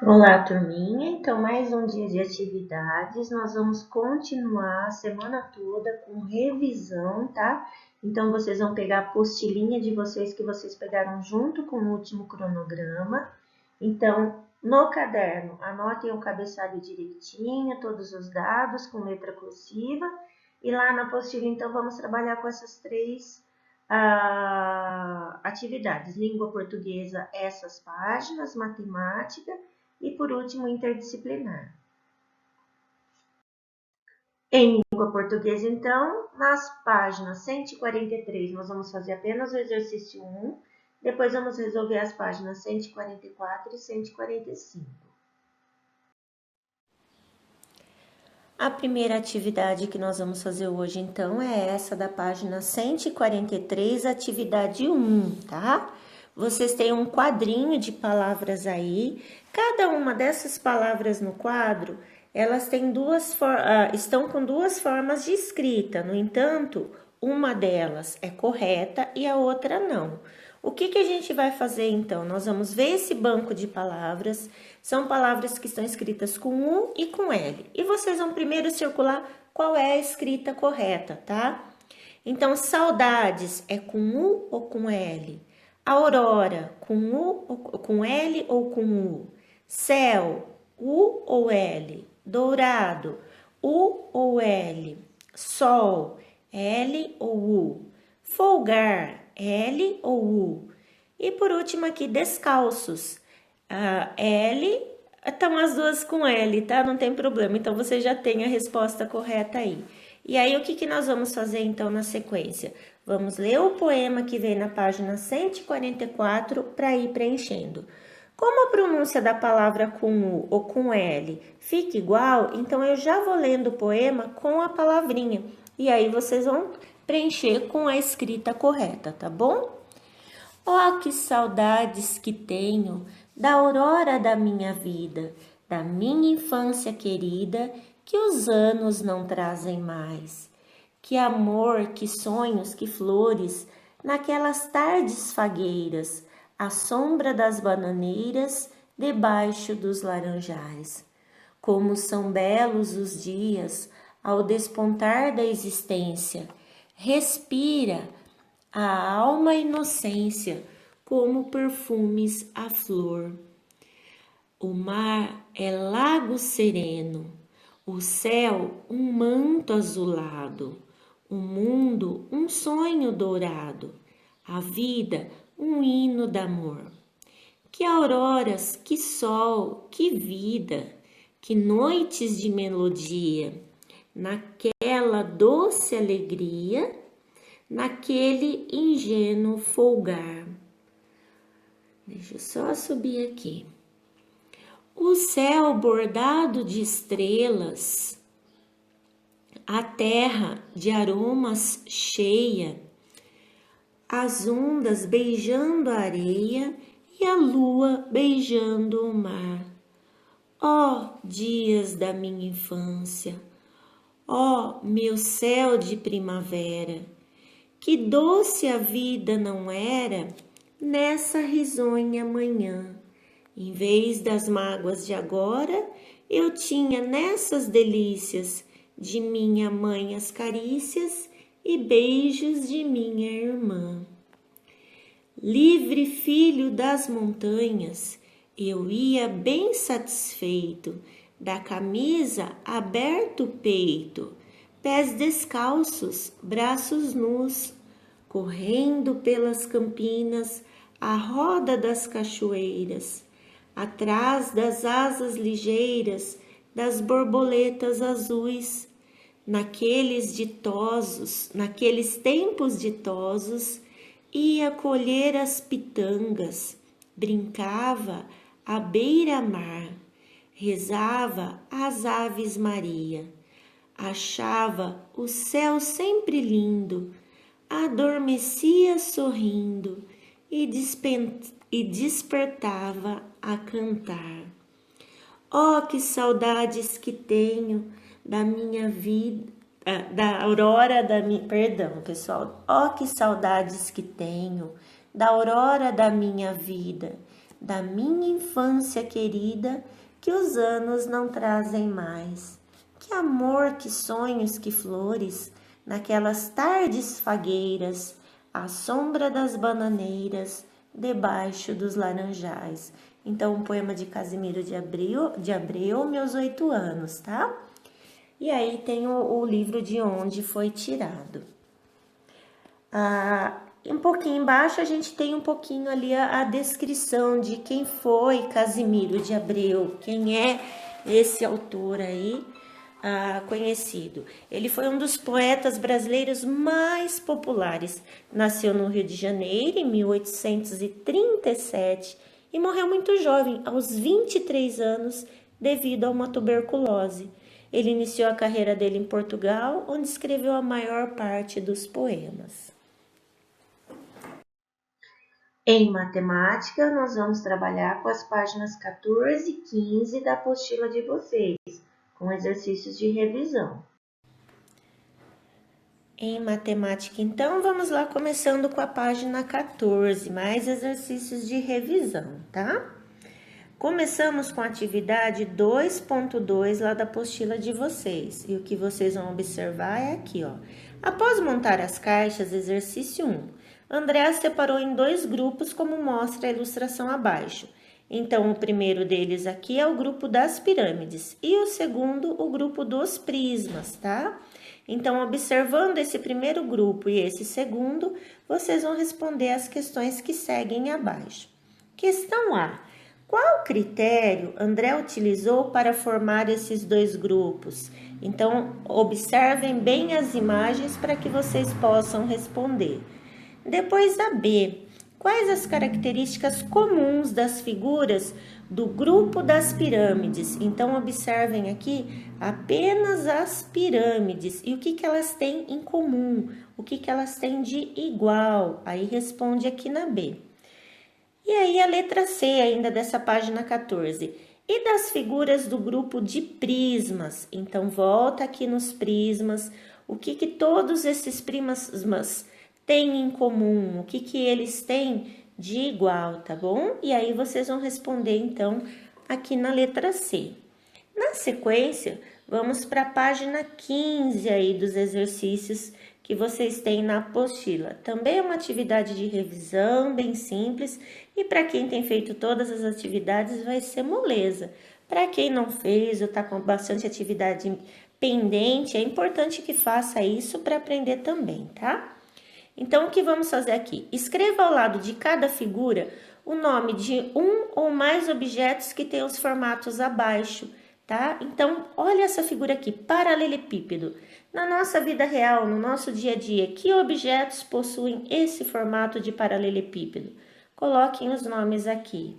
Olá, turminha. Então, mais um dia de atividades. Nós vamos continuar a semana toda com revisão, tá? Então, vocês vão pegar a apostilinha de vocês que vocês pegaram junto com o último cronograma. Então, no caderno, anotem o cabeçalho direitinho, todos os dados com letra cursiva. E lá na apostila, então, vamos trabalhar com essas três atividades. Língua portuguesa, essas páginas, matemática e, por último, interdisciplinar. Em língua portuguesa, então, nas páginas 143, nós vamos fazer apenas o exercício 1, depois vamos resolver as páginas 144 e 145. A primeira atividade que nós vamos fazer hoje, então, é essa da página 143, atividade 1, tá? Vocês têm um quadrinho de palavras aí. Cada uma dessas palavras no quadro, elas têm estão com duas formas de escrita. No entanto, uma delas é correta e a outra não. O que a gente vai fazer então? Nós vamos ver esse banco de palavras. São palavras que estão escritas com U e com L. E vocês vão primeiro circular qual é a escrita correta, tá? Então, saudades é com U ou com L? Aurora, com U ou com L ou com U? Céu, U ou L? Dourado, U ou L? Sol, L ou U? Folgar, L ou U? E por último aqui, descalços. L, estão as duas com L, tá? Não tem problema. Então, você já tem a resposta correta aí. E aí, o que nós vamos fazer, então, na sequência? Vamos ler o poema que vem na página 144 para ir preenchendo. Como a pronúncia da palavra com U ou com L fica igual, então eu já vou lendo o poema com a palavrinha. E aí, vocês vão preencher com a escrita correta, tá bom? Oh, que saudades que tenho da aurora da minha vida, da minha infância querida, que os anos não trazem mais. Que amor, que sonhos, que flores, naquelas tardes fagueiras, à sombra das bananeiras, debaixo dos laranjais. Como são belos os dias, ao despontar da existência, respira a alma inocência, como perfumes a flor. O mar é lago sereno, o céu um manto azulado, o mundo um sonho dourado, a vida um hino d'amor. Que auroras, que sol, que vida, que noites de melodia, naquela doce alegria, naquele ingênuo folgar. Deixa eu só subir aqui. O céu bordado de estrelas, a terra de aromas cheia, as ondas beijando a areia e a lua beijando o mar. Ó dias da minha infância, ó meu céu de primavera, que doce a vida não era nessa risonha manhã. Em vez das mágoas de agora, eu tinha nessas delícias de minha mãe as carícias e beijos de minha irmã. Livre filho das montanhas, eu ia bem satisfeito, da camisa aberto o peito, pés descalços, braços nus, correndo pelas campinas, à roda das cachoeiras, atrás das asas ligeiras das borboletas azuis, naqueles tempos ditosos, ia colher as pitangas, brincava à beira-mar, rezava às Aves Maria, achava o céu sempre lindo, adormecia sorrindo e despertava a cantar. Oh, que saudades que tenho da minha vida, da aurora da minha... Perdão, pessoal. Oh, que saudades que tenho da aurora da minha vida, da minha infância querida, que os anos não trazem mais. Que amor, que sonhos, que flores, naquelas tardes fagueiras, à sombra das bananeiras, debaixo dos laranjais. Então, um poema de Casimiro de Abreu, meus 8 anos, tá? E aí tem o livro de onde foi tirado. Um pouquinho embaixo a gente tem um pouquinho ali a descrição de quem foi Casimiro de Abreu, quem é esse autor aí conhecido. Ele foi um dos poetas brasileiros mais populares. Nasceu no Rio de Janeiro em 1837 e morreu muito jovem, aos 23 anos, devido a uma tuberculose. Ele iniciou a carreira dele em Portugal, onde escreveu a maior parte dos poemas. Em matemática, nós vamos trabalhar com as páginas 14 e 15 da apostila de vocês, com exercícios de revisão. Em matemática, então, vamos lá começando com a página 14, mais exercícios de revisão, tá? Começamos com a atividade 2.2 lá da apostila de vocês. E o que vocês vão observar é aqui, ó. Após montar as caixas, exercício 1. André separou em 2 grupos, como mostra a ilustração abaixo. Então, o primeiro deles aqui é o grupo das pirâmides e o segundo, o grupo dos prismas, tá? Então, observando esse primeiro grupo e esse segundo, vocês vão responder as questões que seguem abaixo. Questão A. Qual critério André utilizou para formar esses 2 grupos? Então, observem bem as imagens para que vocês possam responder. Depois a B. Quais as características comuns das figuras do grupo das pirâmides? Então, observem aqui apenas as pirâmides e o que elas têm em comum, o que elas têm de igual. Aí responde aqui na B. E aí a letra C ainda dessa página 14. E das figuras do grupo de prismas? Então, volta aqui nos prismas. O que todos esses prismas têm em comum? O que eles têm de igual, tá bom? E aí vocês vão responder, então, aqui na letra C. Na sequência, vamos para a página 15 aí dos exercícios que vocês têm na apostila. Também é uma atividade de revisão, bem simples, e para quem tem feito todas as atividades vai ser moleza. Para quem não fez ou está com bastante atividade pendente, é importante que faça isso para aprender também, tá? Então, o que vamos fazer aqui? Escreva ao lado de cada figura o nome de um ou mais objetos que tem os formatos abaixo, tá? Então, olha essa figura aqui, paralelepípedo. Na nossa vida real, no nosso dia a dia, que objetos possuem esse formato de paralelepípedo? Coloquem os nomes aqui.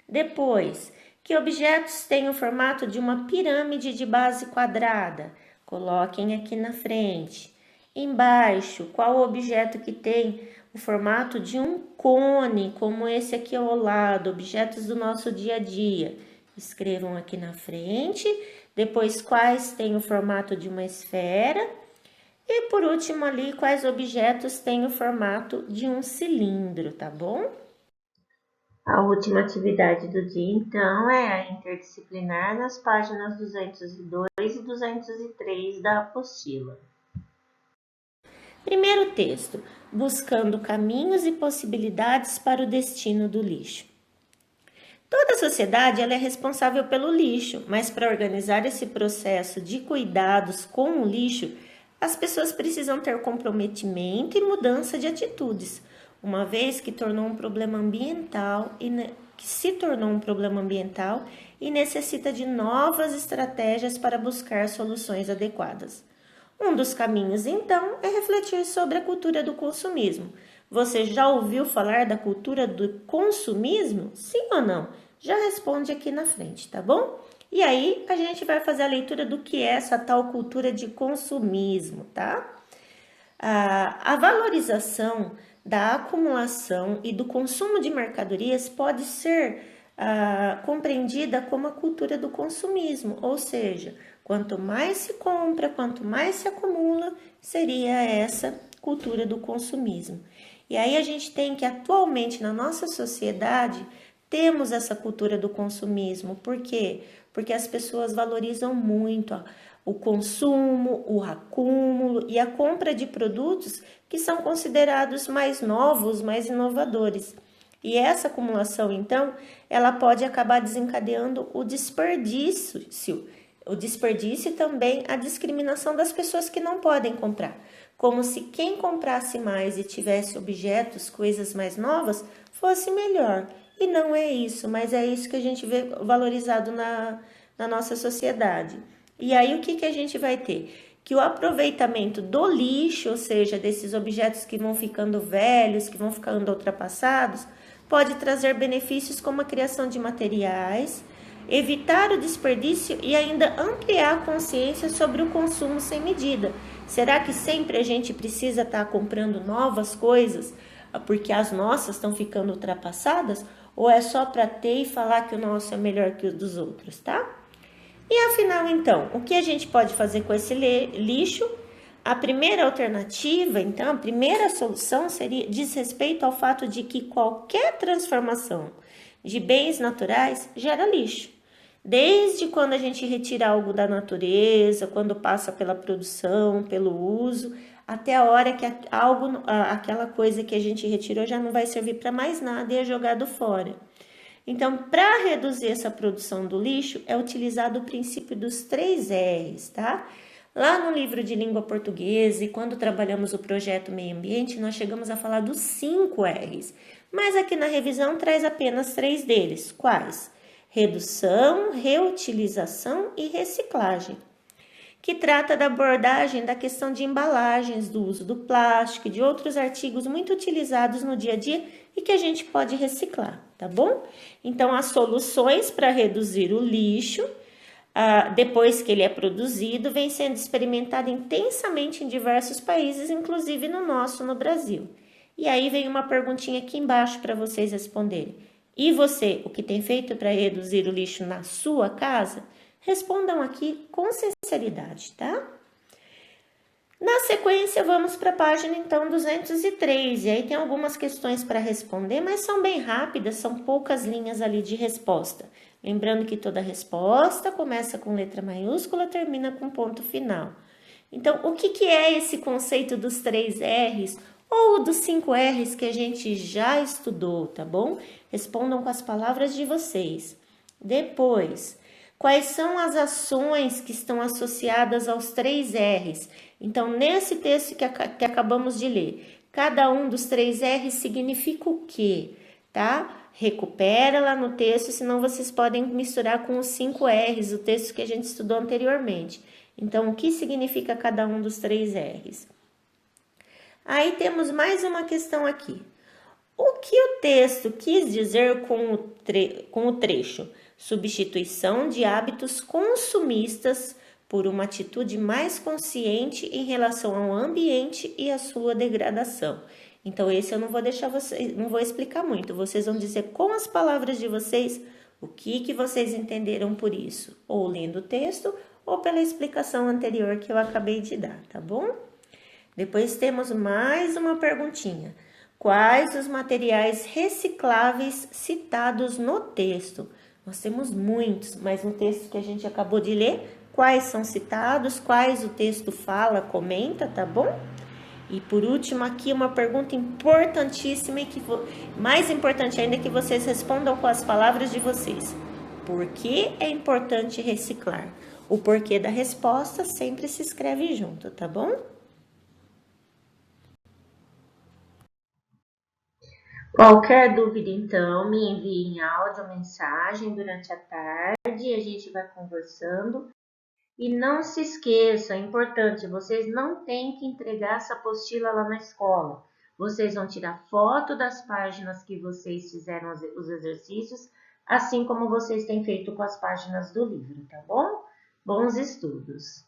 Depois, que objetos têm o formato de uma pirâmide de base quadrada? Coloquem aqui na frente. Embaixo, qual objeto que tem o formato de um cone, como esse aqui ao lado, objetos do nosso dia a dia? Escrevam aqui na frente. Depois, quais têm o formato de uma esfera. E por último ali, quais objetos têm o formato de um cilindro, tá bom? A última atividade do dia, então, é a interdisciplinar nas páginas 202 e 203 da apostila. Primeiro texto, buscando caminhos e possibilidades para o destino do lixo. Toda a sociedade ela é responsável pelo lixo, mas para organizar esse processo de cuidados com o lixo, as pessoas precisam ter comprometimento e mudança de atitudes, uma vez que tornou um problema ambiental que se tornou um problema ambiental e necessita de novas estratégias para buscar soluções adequadas. Um dos caminhos, então, é refletir sobre a cultura do consumismo. Você já ouviu falar da cultura do consumismo? Sim ou não? Já responde aqui na frente, tá bom? E aí, a gente vai fazer a leitura do que é essa tal cultura de consumismo, tá? A valorização da acumulação e do consumo de mercadorias pode ser compreendida como a cultura do consumismo, ou seja, quanto mais se compra, quanto mais se acumula, seria essa cultura do consumismo. E aí a gente tem que atualmente na nossa sociedade temos essa cultura do consumismo. Por quê? Porque as pessoas valorizam muito o consumo, o acúmulo e a compra de produtos que são considerados mais novos, mais inovadores. E essa acumulação, então, ela pode acabar desencadeando o desperdício e também a discriminação das pessoas que não podem comprar. Como se quem comprasse mais e tivesse objetos, coisas mais novas, fosse melhor. E não é isso, mas é isso que a gente vê valorizado na nossa sociedade. E aí o que a gente vai ter? Que o aproveitamento do lixo, ou seja, desses objetos que vão ficando velhos, que vão ficando ultrapassados, pode trazer benefícios como a criação de materiais, evitar o desperdício e ainda ampliar a consciência sobre o consumo sem medida. Será que sempre a gente precisa estar comprando novas coisas porque as nossas estão ficando ultrapassadas? Ou é só para ter e falar que o nosso é melhor que o dos outros, tá? E afinal, então, o que a gente pode fazer com esse lixo? A primeira alternativa, então, a primeira solução diz respeito ao fato de que qualquer transformação de bens naturais gera lixo. Desde quando a gente retira algo da natureza, quando passa pela produção, pelo uso, até a hora que aquela coisa que a gente retirou já não vai servir para mais nada e é jogado fora. Então, para reduzir essa produção do lixo, é utilizado o princípio dos 3 R's, tá? Lá no livro de língua portuguesa e quando trabalhamos o projeto Meio Ambiente, nós chegamos a falar dos 5 R's, mas aqui na revisão traz apenas 3 deles. Quais? Redução, reutilização e reciclagem, que trata da abordagem da questão de embalagens, do uso do plástico e de outros artigos muito utilizados no dia a dia e que a gente pode reciclar, tá bom? Então, as soluções para reduzir o lixo, depois que ele é produzido, vem sendo experimentado intensamente em diversos países, inclusive no nosso, no Brasil. E aí vem uma perguntinha aqui embaixo para vocês responderem. E você, o que tem feito para reduzir o lixo na sua casa? Respondam aqui com sinceridade, tá? Na sequência, vamos para a página, então, 203. E aí tem algumas questões para responder, mas são bem rápidas, são poucas linhas ali de resposta. Lembrando que toda resposta começa com letra maiúscula, termina com ponto final. Então, o que é esse conceito dos 3 R's ou dos 5 R's que a gente já estudou, tá bom? Respondam com as palavras de vocês. Depois, quais são as ações que estão associadas aos 3 R's? Então, nesse texto que acabamos de ler, cada um dos 3 R's significa o quê? Tá? Recupera lá no texto, senão vocês podem misturar com os 5 R's, o texto que a gente estudou anteriormente. Então, o que significa cada um dos 3 R's? Aí temos mais uma questão aqui. O que o texto quis dizer com o trecho? Substituição de hábitos consumistas por uma atitude mais consciente em relação ao ambiente e à sua degradação. Então, esse eu não vou deixar vocês, não vou explicar muito. Vocês vão dizer com as palavras de vocês o que vocês entenderam por isso, ou lendo o texto, ou pela explicação anterior que eu acabei de dar, tá bom? Depois temos mais uma perguntinha. Quais os materiais recicláveis citados no texto? Nós temos muitos, mas no texto que a gente acabou de ler, quais são citados, quais o texto fala, comenta, tá bom? E por último aqui uma pergunta importantíssima e mais importante ainda que vocês respondam com as palavras de vocês. Por que é importante reciclar? O porquê da resposta sempre se escreve junto, tá bom? Qualquer dúvida, então, me envie em áudio ou mensagem durante a tarde e a gente vai conversando. E não se esqueçam, é importante, vocês não têm que entregar essa apostila lá na escola. Vocês vão tirar foto das páginas que vocês fizeram os exercícios, assim como vocês têm feito com as páginas do livro, tá bom? Bons estudos!